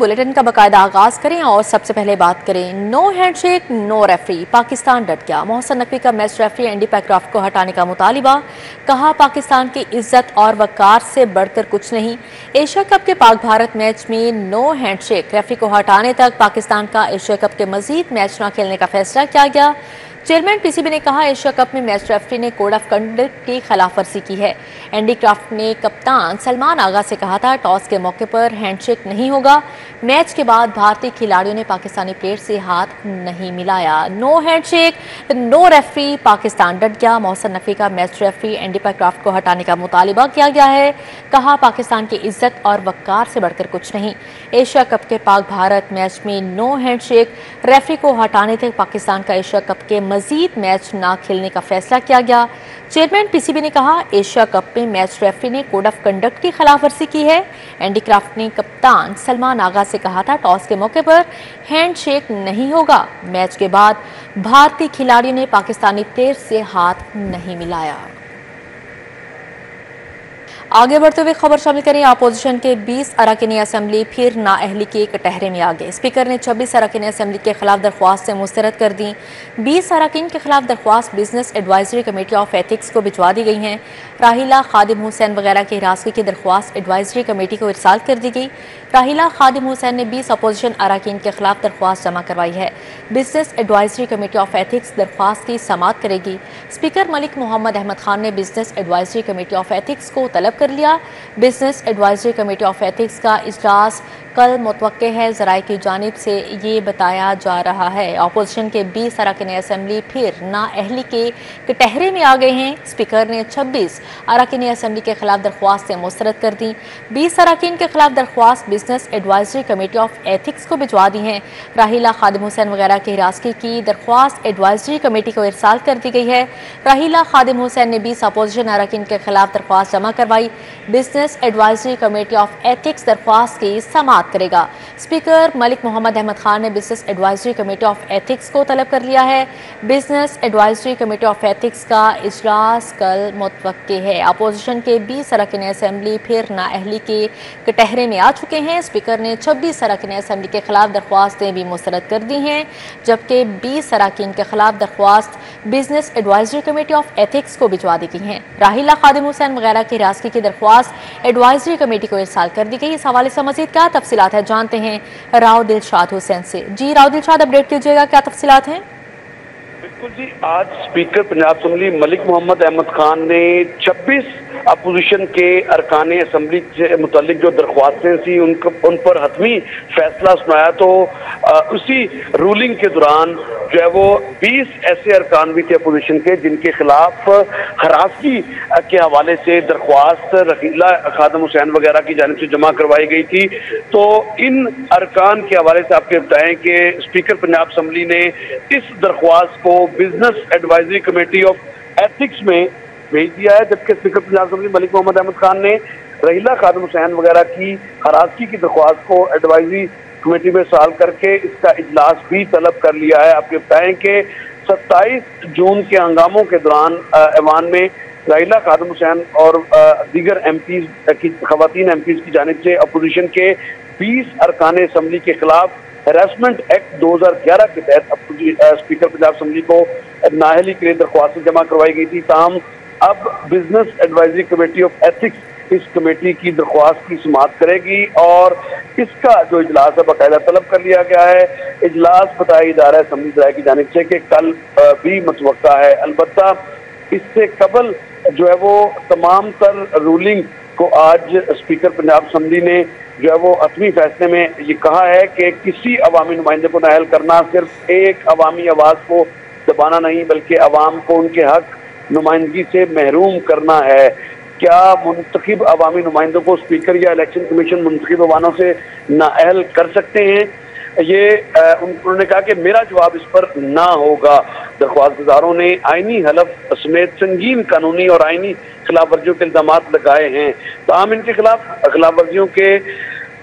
Bulletin का बाकायदा आगाज करें और सबसे पहले बात करें no handshake no referee, Pakistan डट गया। मोहसिन नकवी का मैच रेफरी एंडी पैक्राफ्ट को हटाने का मुतालिबा, कहा पाकिस्तान की इज्जत और वकार से बढ़कर कुछ नहीं। एशिया कप के पाक भारत मैच में नो हैंडशेक, रेफरी को हटाने तक पाकिस्तान का एशिया कप के मजीद मैच न खेलने का फैसला किया गया। चेयरमैन पीसीबी ने कहा एशिया कप में मैच रेफरी ने कोड ऑफ कंडक्ट की खिलाफ वर्जी की है। एंडी क्राफ्ट ने कप्तान सलमान आगा से कहा था टॉस के मौके पर हैंडशेक नहीं होगा। मैच के बाद भारतीय खिलाड़ियों ने पाकिस्तानी प्लेयर से हाथ नहीं मिलाया। No handshake no referee, Pakistan डट गया। मोहसिन नकवी का मैच रेफरी एंडी पैक्राफ्ट को हटाने का मुतालिबा किया गया है। कहा पाकिस्तान की इज्जत और वकार से बढ़कर कुछ नहीं। एशिया कप के पाक भारत मैच में नो हैंडशेक, रेफरी को हटाने तक पाकिस्तान का एशिया कप के मजीद मैच न खेलने का फैसला किया गया। चेयरमैन पीसीबी ने कहा एशिया कप में मैच रेफरी ने कोड ऑफ कंडक्ट की खिलाफ वर्जी की है। एंडी क्राफ्ट ने कप्तान सलमान आगा से कहा था टॉस के मौके पर हैंडशेक नहीं होगा। मैच के बाद भारतीय खिलाड़ियों ने पाकिस्तानी प्लेयर से हाथ नहीं मिलाया। आगे बढ़ते हुए खबर शामिल करें, अपोजिशन के 20 अरकान असम्बली फिर नाअहली के कटहरे में आ गए। स्पीकर ने 26 अरकान असम्बली के खिलाफ दरख्वास्त से मुस्तरद कर दी। 20 अरकान के खिलाफ दरख्वास्त business advisory committee of ethics को भिजवा दी गई हैं। राहिला खादिम हुसैन वगैरह की हिरासत की दरख्वास्त एडवाइजरी कमेटी को इरसाल कर दी गई। राहिला खादिम हुसैन ने 20 अपोजिशन अरकान के खिलाफ दरख्वास्त जमा करवाई है। Business advisory committee of ethics दरख्वास्त की समाअत करेगी। स्पीकर मलिक मोहम्मद अहमद खान ने business advisory committee of ethics को तलब कर लिया। Business advisory committee of ethics का इजलास कल मुतवक्के है। ज़राए की जानिब से ये बताया जा रहा है अपोजिशन के 20 अरकान असम्बली फिर नाअहली के कटहरे में आ गए हैं। स्पीकर ने 26 अरकान असम्बली के खिलाफ दरख्वास्त से मुस्तरद कर दी। 20 अरकान के खिलाफ दरख्वास्त business advisory committee of ethics को भिजवा दी हैं। राहिला खादिम हुसैन वगैरह की हिरासत की दरख्वास्त एडवाइजरी कमेटी को इरसाल कर दी गई है। राहिला खादिम हुसैन ने 20 अपोजिशन अरकान के खिलाफ दरख्वास्त जमा करवाई। Business advisory committee of ethics दरख्वास्त की समाअत करेगा। स्पीकर मलिक मोहम्मद अहमद खान ने business advisory committee of ethics को तलब कर लिया है। Business advisory committee of ethics का इजलास कल मुतवक्के है। अपोजिशन के 20 अरकान असम्बली फिर नाअहली के कटहरे में आ चुके हैं। स्पीकर ने 26 अरकान असम्बली के खिलाफ दरख्वास्तें भी मुस्तरद कर दी हैं, जबकि 20 अरकान के खिलाफ दरख्वास्त business advisory committee of ethics को भिजवा दी गई हैं। राहिला खादिम हुसैन वगैरह की हिरासत की दरख्वास्त एडवाइजरी कमेटी को इरसाल कर दी गई। इस हवाले से मजीद क्या तफसीलात है जानते हैं राव दिलशाद हुसैन से। जी राव दिलशाद, अपडेट कीजिएगा, क्या तफसीलात हैं? बिल्कुल जी, आज स्पीकर पंजाब असम्बली मलिक मोहम्मद अहमद खान ने 26 अपोजिशन के अरकान असम्बली से मुतालिक जो दरख्वास्तें थी उन पर हतमी फैसला सुनाया। तो उसी रूलिंग के दौरान जो है वो 20 ऐसे अरकान भी थे अपोजिशन के जिनके खिलाफ हरासगी के हवाले से दरख्वास्त राहिला खादिम हुसैन वगैरह की जानिब से जमा करवाई गई थी। तो इन अरकान के हवाले से आपके बताएं कि स्पीकर पंजाब असम्बली ने इस दरख्वास्त को business advisory committee of ethics में भेज दिया है, जबकि स्पीकर पंजाब असम्बली मलिक मोहम्मद अहमद खान ने राहिला खादिम हुसैन वगैरह की हरासगी की दरख्वास्त को एडवाइजरी कमेटी में साल करके इसका इजलास भी तलब कर लिया है। आपके बताएं कि 27 जून के हंगामों के दौरान ऐवान में राहिला खादिम हुसैन और दीगर एमपीज की खवातीन एमपीज की जानिब से अपोजिशन के 20 अरकान असम्बली के खिलाफ हैरेसमेंट एक्ट 2011 के तहत स्पीकर पंजाब असम्बली को नाअहली के लिए दरख्वास्त जमा करवाई गई थी। ताहम अब business advisory committee of ethics इस कमेटी की दरख्वास्त की समाअत करेगी और इसका जो इजलास है बाकायदा तलब कर लिया गया है। इजलास बताया जा रहा है असम्बली ज़राए की जानिब से कि कल भी मुतवक्का है। अलबत्ता इससे कबल जो है वो तमाम तर रूलिंग को आज स्पीकर पंजाब असम्बली ने जो है वो हतमी फैसले में ये कहा है कि किसी अवामी नुमाइंदे को नाअहल करना सिर्फ एक अवामी आवाज़ को दबाना नहीं बल्कि अवाम को उनके हक नुमाइंदगी से महरूम करना है। क्या मुंतखब अवामी नुमाइंदों को स्पीकर या इलेक्शन कमीशन मुंतखब अवानों से नाअहल कर सकते हैं? ये उन्होंने कहा कि मेरा जवाब इस पर ना होगा। दरख्वास्त गुजारों ने आईनी हलफ समेत संगीन कानूनी और आईनी खिलाफ वर्जियों के इल्जाम लगाए हैं। ताहम इनके खिलाफ खिलाफ वर्जियों के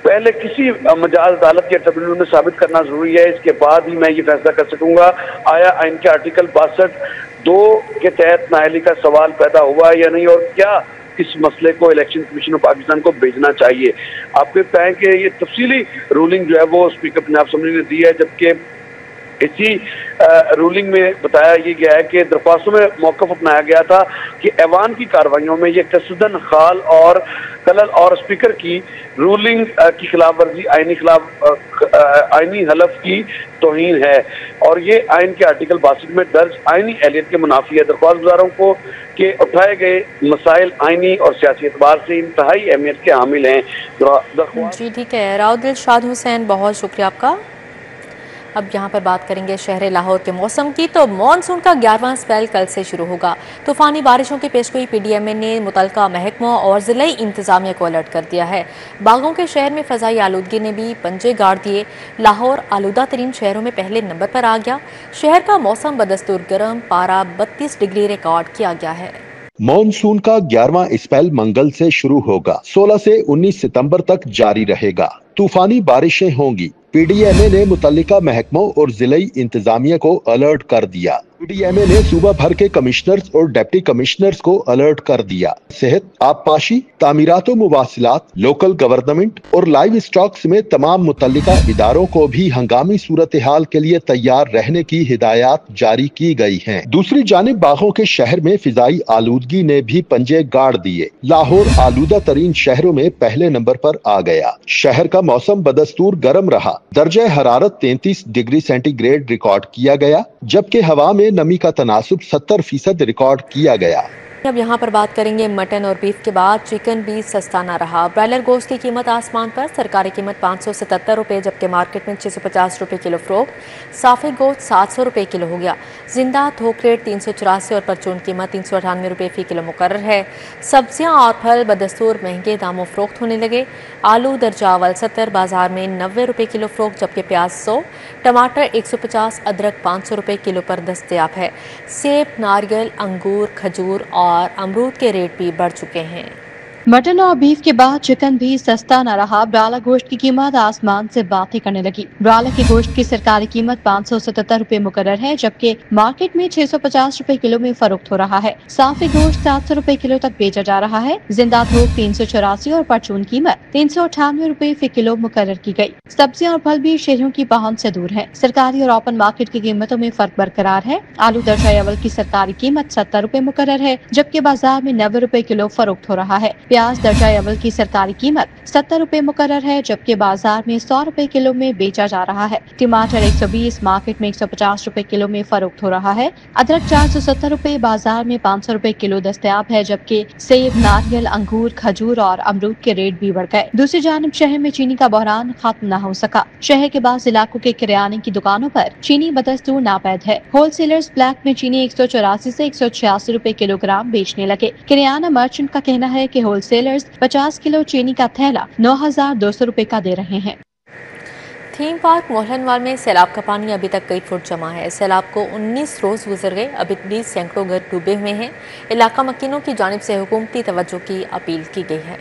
पहले किसी मजाज अदालत या ट्रिब्यूनल में साबित करना जरूरी है। इसके बाद ही मैं ये फैसला कर सकूंगा आया आइन के आर्टिकल 62(2) के तहत नाअहली का सवाल पैदा हुआ या नहीं और क्या इस मसले को इलेक्शन कमीशन ऑफ पाकिस्तान को भेजना चाहिए। आपको बताएं कि ये तफसीली रूलिंग जो है वो स्पीकर पंजाब असेंबली ने दी है, जबकि इसी रूलिंग में बताया ये गया है कि दरख्वास्तों में मौक़िफ़ अपनाया गया था कि ऐवान की कार्रवाइयों में ये कसदन खाल और खलल और स्पीकर की रूलिंग की खिलाफ वर्जी आईनी हलफ की तौहीन है और ये आइन के आर्टिकल 62 में दर्ज आईनी एहलियत के मुनाफी है। दरख्वास्त गुजारों को के उठाए गए मसाइल आईनी और सियासी एतबार से इंतहाई अहमियत के हामिल हैं। जी ठीक है, राव दिलशाद हुसैन, बहुत शुक्रिया आपका। अब यहाँ पर बात करेंगे शहर लाहौर के मौसम की। तो मानसून का 11वां स्पेल कल से शुरू होगा। तूफानी बारिशों की पेशगोई PDMA ने मुतलका महकमों और ज़िलाई इंतजामिया को अलर्ट कर दिया है। बागों के शहर में फ़ज़ाई आलूदगी ने भी पंजे गाड़ दिए। लाहौर आलूदा तरीन शहरों में पहले नंबर पर आ गया। शहर का मौसम बदस्तूर गर्म, पारा 32 डिग्री रिकॉर्ड किया गया है। मॉनसून का 11वां स्पेल मंगल से शुरू होगा, 16 से 19 सितंबर तक जारी रहेगा। तूफानी बारिशें होंगी। PDMA ने मुतल्लिका महकमों और जिलाई इंतजामिया को अलर्ट कर दिया। PDMA ने सूबा भर के कमिश्नर्स और डिप्टी कमिश्नर्स को अलर्ट कर दिया। सेहत, आबपाशी, तामीरात, मुवासिलात, लोकल गवर्नमेंट और लाइव स्टॉक समेत तमाम मुतल्लिका इदारों को भी हंगामी सूरत हाल के लिए तैयार रहने की हिदायत जारी की गई हैं। दूसरी जानिब बागों के शहर में फिजाई आलूदगी ने भी पंजे गाड़ दिए। लाहौर आलूदा तरीन शहरों में पहले नंबर पर आ गया। शहर का मौसम बदस्तूर गर्म रहा। दर्जा हरारत 33 डिग्री सेंटीग्रेड रिकॉर्ड किया गया, जबकि हवा में नमी का तनासुब 70% रिकॉर्ड किया गया। अब यहाँ पर बात करेंगे मटन और बीफ के बाद चिकन भी सस्ता ना रहा। ब्रायलर गोश्त की कीमत आसमान पर, सरकारी कीमत 577 रुपये, जबकि मार्केट में 650 रुपये किलो फरोख्त। साफे गोश्त 700 रुपये किलो हो गया। जिंदा थोक रेट 384 और परचून कीमत 398 रुपये फी किलो मुकर्रर है। सब्जियाँ और फल बदस्तूर महंगे दामों फरोख्त होने लगे। आलू दर्जा अव्वल 70, बाजार में 90 रुपये किलो फरोख्त, जबकि प्याज 100, टमाटर 150, अदरक 500 रुपये किलो पर दस्तयाब है। सेब, नारियल, अंगूर, खजूर और अमरूद के रेट भी बढ़ चुके हैं। मटन और बीफ के बाद चिकन भी सस्ता न रहा। ब्रायलर गोश्त की कीमत आसमान से बातें करने लगी। ब्रायलर के गोश्त की सरकारी कीमत 577 रुपये मुकर्रर है, जबकि मार्केट में 650 रुपए किलो में फरोख्त हो रहा है। साफे गोश्त 700 रुपए किलो तक बेचा जा रहा है। जिंदा थोक 384 और परचून कीमत 398 रुपए फी किलो मुकर्रर की गई। सब्जियां और फल भी शहरों की पहुंच से दूर है। सरकारी और ओपन मार्केट की कीमतों में फर्क बरकरार है। आलू दर्जा अव्वल की सरकारी कीमत 70 रुपए मुकर्रर है, जबकि बाजार में 90 रुपए किलो फरोख्त हो रहा है। प्याज दर्जा अव्वल की सरकारी कीमत 70 रुपए मुकर्रर है, जबकि बाजार में 100 रुपए किलो में बेचा जा रहा है। टमाटर 120, मार्केट में 150 रुपए किलो में फरोख्त हो रहा है। अदरक 470 रुपए, बाजार में 500 रुपए किलो दस्तयाब है, जबकि सेब, नारियल, अंगूर, खजूर और अमरूद के रेट भी बढ़ गए। दूसरी जानब शहर में चीनी का बहरान खत्म न हो सका। शहर के बाद इलाकों के किराने की दुकानों पर चीनी बदस्तूर नापैद है। होलसेलर्स ब्लैक में चीनी 184 से 186 रुपए किलोग्राम बेचने लगे। किराना मर्चेंट का कहना है कि होलसेलर्स 50 किलो चीनी का थैला 9,200 रुपए का दे रहे हैं। थीम पार्क मोहनवाल में सैलाब का पानी अभी तक कई फुट जमा है। सैलाब को 19 रोज गुजर गए, अभी भी सैकड़ों घर डूबे हुए हैं। इलाका मकीनों की जानिब से हुकूमती तवज्जो की अपील की गई है।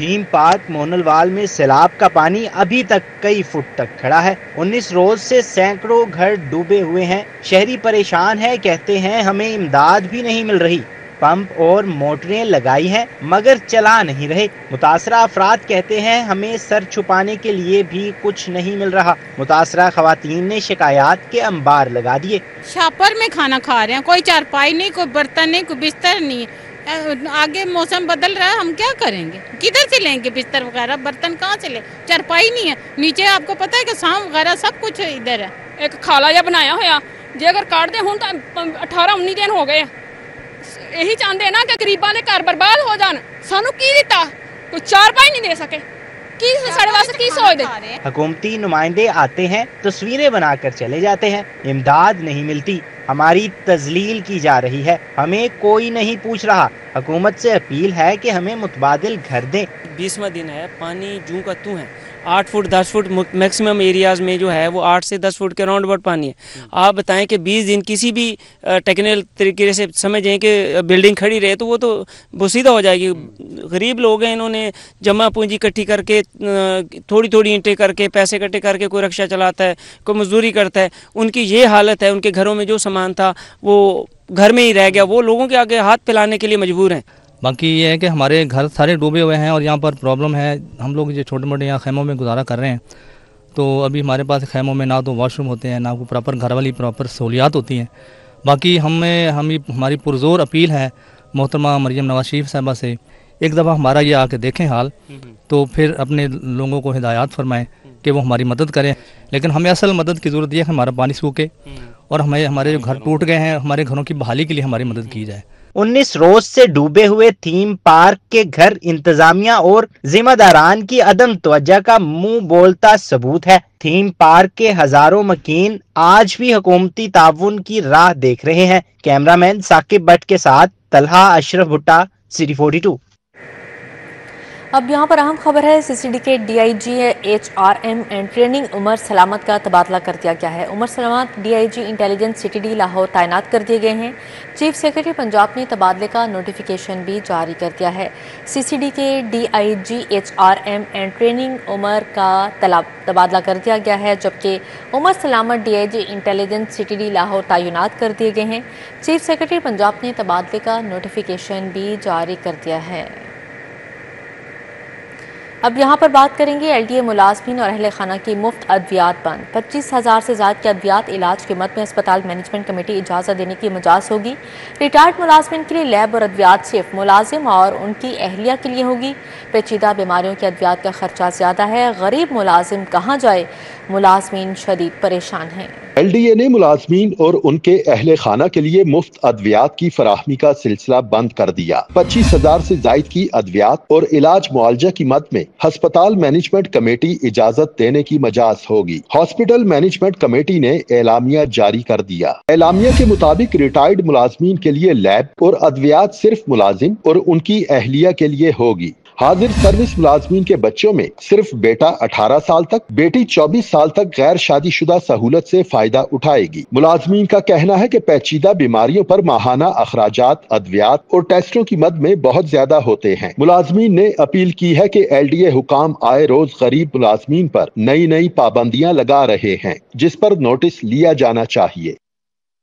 थीम पार्क मोहनवाल में सैलाब का पानी अभी तक कई फुट तक खड़ा है। 19 रोज से सैकड़ों घर डूबे हुए हैं। शहरी परेशान है, कहते हैं हमें इमदाद भी नहीं मिल रही। पंप और मोटरें लगाई हैं मगर चला नहीं रहे। मुतासरा अफराद कहते हैं हमें सर छुपाने के लिए भी कुछ नहीं मिल रहा। मुतासरा खवातीन ने शिकायत के अंबार लगा दिए। छापर में खाना खा रहे हैं, कोई चारपाई नहीं, कोई बर्तन नहीं, कोई बिस्तर नहीं। आगे मौसम बदल रहा है, हम क्या करेंगे? किधर से लेंगे बिस्तर वगैरह, बर्तन कहाँ से ले? चारपाई नहीं है। नीचे आपको पता है कि शाम वगैरह सब कुछ इधर है। एक खाला जा बनाया होया जे अगर काट दे हुण तो 18-19 दिन हो गए। यही चाहते हैं ना कि गरीबां दे घर बर्बाद हो जान। सानू की दिता, कोई चारपाई नहीं दे सके। की साढ़े वास्ते की सोचदे? हुकूमती नुमाइंदे आते हैं, तस्वीरें बनाकर चले जाते हैं, इमदाद नहीं मिलती। हमारी तजलील की जा रही है, हमें कोई नहीं पूछ रहा। हुकूमत से अपील है कि हमें मुतबादिल घर दें। 20वां दिन है, पानी जूं का तू है। 8 फुट 10 फुट मैक्सिमम एरियाज में जो है वो 8 से 10 फुट के राउंड अबाउट पानी है। आप बताएं कि 20 दिन किसी भी टेक्निकल तरीके से समझें कि बिल्डिंग खड़ी रहे तो वो तो बोसीदा हो जाएगी। गरीब लोग हैं, इन्होंने जमा पूंजी इकट्ठी करके थोड़ी थोड़ी ईंटें करके पैसे इकट्ठे करके कोई रक्षा चलाता है, कोई मजदूरी करता है। उनकी ये हालत है, उनके घरों में जो सामान था वो घर में ही रह गया। वो लोगों के आगे हाथ फैलाने के लिए मजबूर हैं। बाकी ये है कि हमारे घर सारे डूबे हुए हैं और यहाँ पर प्रॉब्लम है, हम लोग ये छोटे मोटे यहाँ खैमों में गुजारा कर रहे हैं। तो अभी हमारे पास खैमों में ना तो वॉशरूम होते हैं, ना कोई प्रॉपर घर वाली प्रॉपर सहूलियात होती हैं। बाकी हमारी पुरजोर अपील है मोहतरमा मरियम नवाज शरीफ साहबा से, एक दफ़ा हमारा ये आके देखें हाल, तो फिर अपने लोगों को हिदायत फरमाएं कि वो हमारी मदद करें। लेकिन हमें असल मदद की ज़रूरत ये है कि हमारा पानी सूखे और हमारे जो घर टूट गए हैं, हमारे घरों की बहाली के लिए हमारी मदद की जाए। 19 रोज से डूबे हुए थीम पार्क के घर इंतजामिया और जिम्मेदारान की अदम तवज्जो का मुंह बोलता सबूत है। थीम पार्क के हजारों मकीन आज भी हुकूमती ताउन की राह देख रहे हैं। कैमरामैन साकिब भट्ट के साथ तलहा अशरफ भुट्टा, सिटी 42। अब यहाँ पर अहम खबर है, सीसीडी के DIG HRM and training Umar Salamat का तबादला कर दिया गया है। उमर सलामत डीआईजी इंटेलिजेंस सीटीडी लाहौर तैनात कर दिए गए हैं। चीफ सेक्रेटरी पंजाब ने तबादले का नोटिफिकेशन भी जारी कर दिया है। सीसीडी के DIG HRM and training Umar का तबादला कर दिया गया है, जबकि उमर सलामत डीआईजी इंटेलिजेंस सीटीडी लाहौर तैनात कर दिए गए हैं। चीफ सेक्रेटरी पंजाब ने तबादले का नोटिफिकेशन भी जारी कर दिया है। अब यहाँ पर बात करेंगे, LDA मुलाजमीन और अहले खाना की मुफ्त अद्वियात बंद। 25,000 से ज़्यादा की अद्वियात इलाज की मद में अस्पताल मैनेजमेंट कमेटी इजाज़त देने की मजाज होगी। रिटायर्ड मुलाजमीन के लिए लैब और अद्वियात सिर्फ मुलाजिम और उनकी अहलिया के लिए होगी। पेचीदा बीमारियों की अद्वियात का खर्चा ज़्यादा है, गरीब मुलाजिम कहाँ जाए, मुलाजमीन शदीद परेशान हैं। LDA ने मुलाजमीन और उनके अहले खाना के लिए मुफ्त अद्वियात की फराहमी का सिलसिला बंद कर दिया। 25,000 से जायद की अद्वियात और इलाज मुआलजा की मद में अस्पताल मैनेजमेंट कमेटी इजाजत देने की मजाज होगी। हॉस्पिटल मैनेजमेंट कमेटी ने एलामिया जारी कर दिया। एलामिया के मुताबिक रिटायर्ड मुलाजमीन के लिए लैब और अद्वियात सिर्फ मुलाजिम और उनकी अहलिया के लिए होगी। हाजिर सर्विस मुलाजमीन के बच्चों में सिर्फ बेटा 18 साल तक, बेटी 24 साल तक गैर शादीशुदा सहूलत से फायदा उठाएगी। मुलाजमीन का कहना है कि पेचीदा बीमारियों पर माहाना अखराजात अद्वियात और टेस्टों की मद में बहुत ज्यादा होते हैं। मुलाजमीन ने अपील की है कि LDA हुकाम आए रोज गरीब मुलाजमीन पर नई नई पाबंदियां लगा रहे हैं, जिस पर नोटिस लिया जाना चाहिए।